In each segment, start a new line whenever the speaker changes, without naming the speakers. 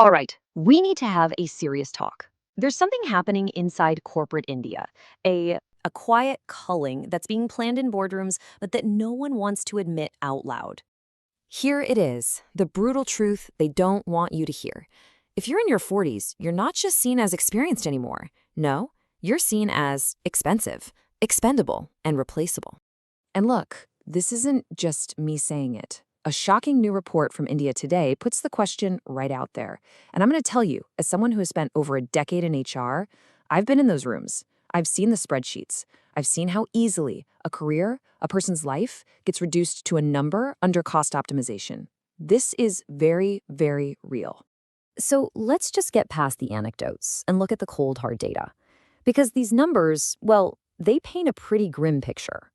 All right, we need to have a serious talk. There's something happening inside corporate India, a quiet culling that's being planned in boardrooms, but that no one wants to admit out loud.
Here it is, the brutal truth they don't want you to hear. If you're in your 40s, you're not just seen as experienced anymore. No, you're seen as expensive, expendable, and replaceable. And look, this isn't just me saying it. A shocking new report from India today puts the question right out there. And I'm going to tell you, as someone who has spent over a decade in HR, I've been in those rooms. I've seen the spreadsheets. I've seen how easily a career, a person's life, gets reduced to a number under cost optimization. This is very, very real. So let's just get past the anecdotes and look at the cold, hard data. Because these numbers, well, they paint a pretty grim picture.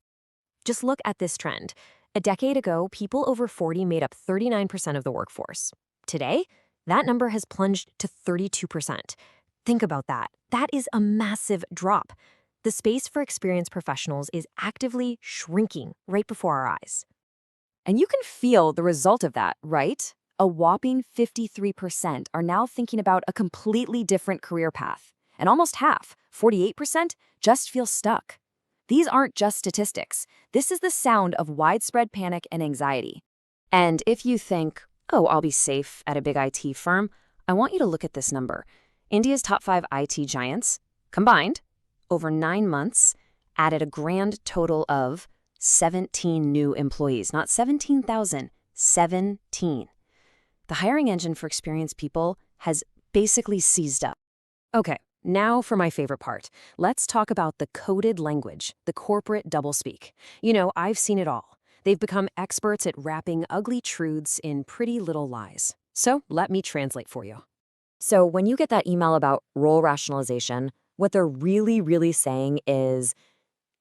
Just look at this trend. A decade ago, people over 40 made up 39% of the workforce. Today, that number has plunged to 32%. Think about that. That is a massive drop. The space for experienced professionals is actively shrinking right before our eyes.
And you can feel the result of that, right? A whopping 53% are now thinking about a completely different career path. And almost half, 48%, just feel stuck. These aren't just statistics. This is the sound of widespread panic and anxiety. And if you think, oh, I'll be safe at a big IT firm, I want you to look at this number. India's top 5 IT giants, combined, over 9 months, added a grand total of 17 new employees. Not 17,000, 17. The hiring engine for experienced people has basically seized up. Okay, now for my favorite part. Let's talk about the coded language, the corporate doublespeak. You know, I've seen it all. They've become experts at wrapping ugly truths in pretty little lies. So let me translate for you. So when you get that email about role rationalization, what they're really saying is,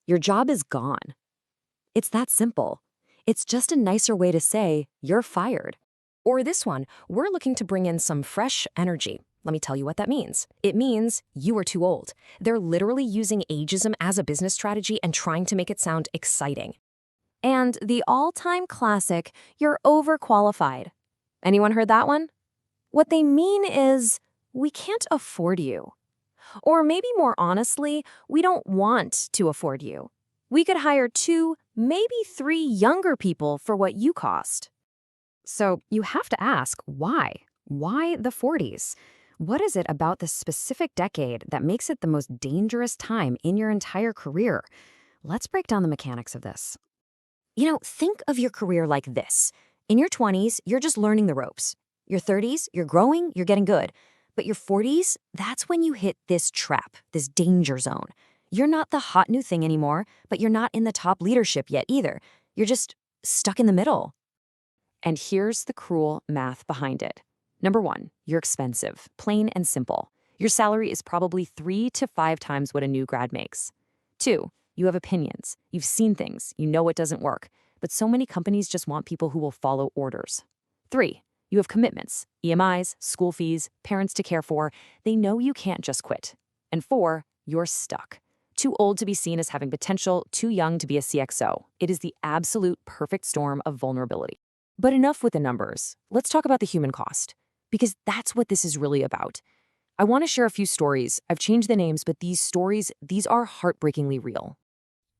your job is gone. It's that simple. It's just a nicer way to say, you're fired. Or this one, we're looking to bring in some fresh energy. Let me tell you what that means. It means you are too old. They're literally using ageism as a business strategy and trying to make it sound exciting. And the all-time classic, you're overqualified. Anyone heard that one? What they mean is, we can't afford you. Or maybe more honestly, we don't want to afford you. We could hire 2, maybe 3 younger people for what you cost. So you have to ask, why? Why the 40s? What is it about this specific decade that makes it the most dangerous time in your entire career? Let's break down the mechanics of this. You know, think of your career like this. In your 20s, you're just learning the ropes. Your 30s, you're growing, you're getting good. But your 40s, that's when you hit this trap, this danger zone. You're not the hot new thing anymore, but you're not in the top leadership yet either. You're just stuck in the middle. And here's the cruel math behind it. Number 1, you're expensive, plain and simple. Your salary is probably 3 to 5 times what a new grad makes. 2, you have opinions. You've seen things. You know it doesn't work. But so many companies just want people who will follow orders. 3, you have commitments, EMIs, school fees, parents to care for. They know you can't just quit. And 4, you're stuck. Too old to be seen as having potential, too young to be a CXO. It is the absolute perfect storm of vulnerability. But enough with the numbers. Let's talk about the human cost, because that's what this is really about. I want to share a few stories. I've changed the names, but these stories, these are heartbreakingly real.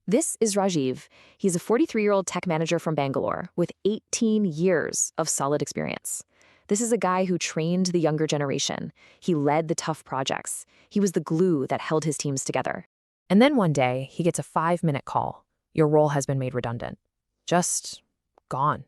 This is Rajeev. He's a 43-year-old tech manager from Bangalore with 18 years of solid experience. This is a guy who trained the younger generation. He led the tough projects. He was the glue that held his teams together. And then one day, he gets a 5-minute call. Your role has been made redundant. Just gone.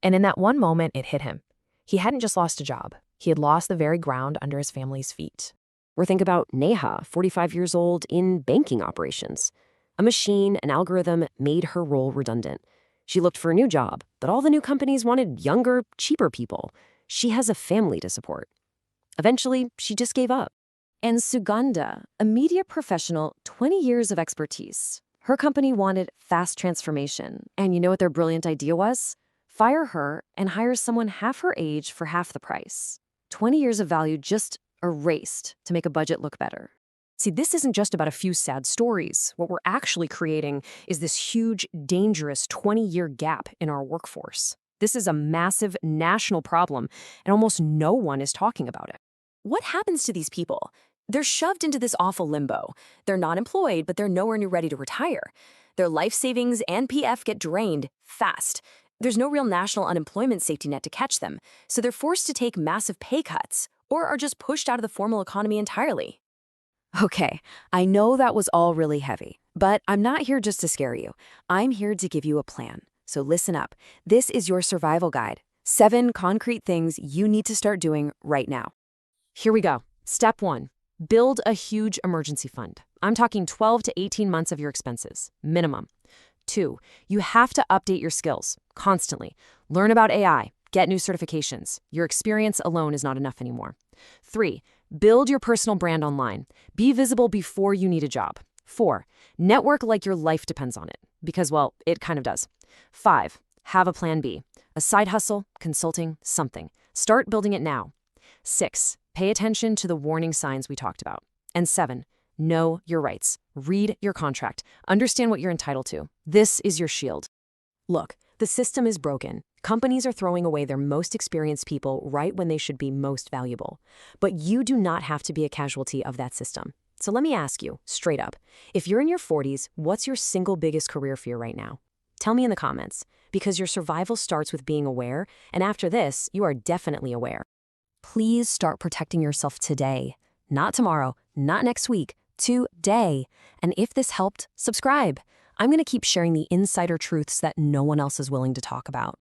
And in that one moment, it hit him. He hadn't just lost a job. He had lost the very ground under his family's feet.
Or think about Neha, 45 years old, in banking operations. A machine, an algorithm, made her role redundant. She looked for a new job, but all the new companies wanted younger, cheaper people. She has a family to support. Eventually, she just gave up.
And Sugandha, a media professional, 20 years of expertise. Her company wanted fast transformation. And you know what their brilliant idea was? Fire her and hire someone half her age for half the price. 20 years of value just erased to make a budget look better.
See, this isn't just about a few sad stories. What we're actually creating is this huge, dangerous 20-year gap in our workforce. This is a massive national problem, and almost no one is talking about it.
What happens to these people? They're shoved into this awful limbo. They're not employed, but they're nowhere near ready to retire. Their life savings and PF get drained fast. There's no real national unemployment safety net to catch them, so they're forced to take massive pay cuts or are just pushed out of the formal economy entirely. Okay, I know that was all really heavy, but I'm not here just to scare you. I'm here to give you a plan. So listen up. This is your survival guide. 7 concrete things you need to start doing right now.
Here we go. Step 1. Build a huge emergency fund. I'm talking 12 to 18 months of your expenses, minimum. 2. You have to update your skills constantly. Learn about AI, get new certifications. Your experience alone is not enough anymore. 3. Build your personal brand online. Be visible before you need a job. 4. Network like your life depends on it, because, well, it kind of does. 5. Have a plan B. A side hustle, consulting, something. Start building it now. 6. Pay attention to the warning signs we talked about. And 7. Know your rights. Read your contract. Understand what you're entitled to. This is your shield. Look, the system is broken. Companies are throwing away their most experienced people right when they should be most valuable. But you do not have to be a casualty of that system. So let me ask you, straight up, if you're in your 40s, what's your single biggest career fear right now? Tell me in the comments, because your survival starts with being aware, and after this, you are definitely aware. Please start protecting yourself today. Not tomorrow, not next week, today. And if this helped, subscribe. I'm going to keep sharing the insider truths that no one else is willing to talk about.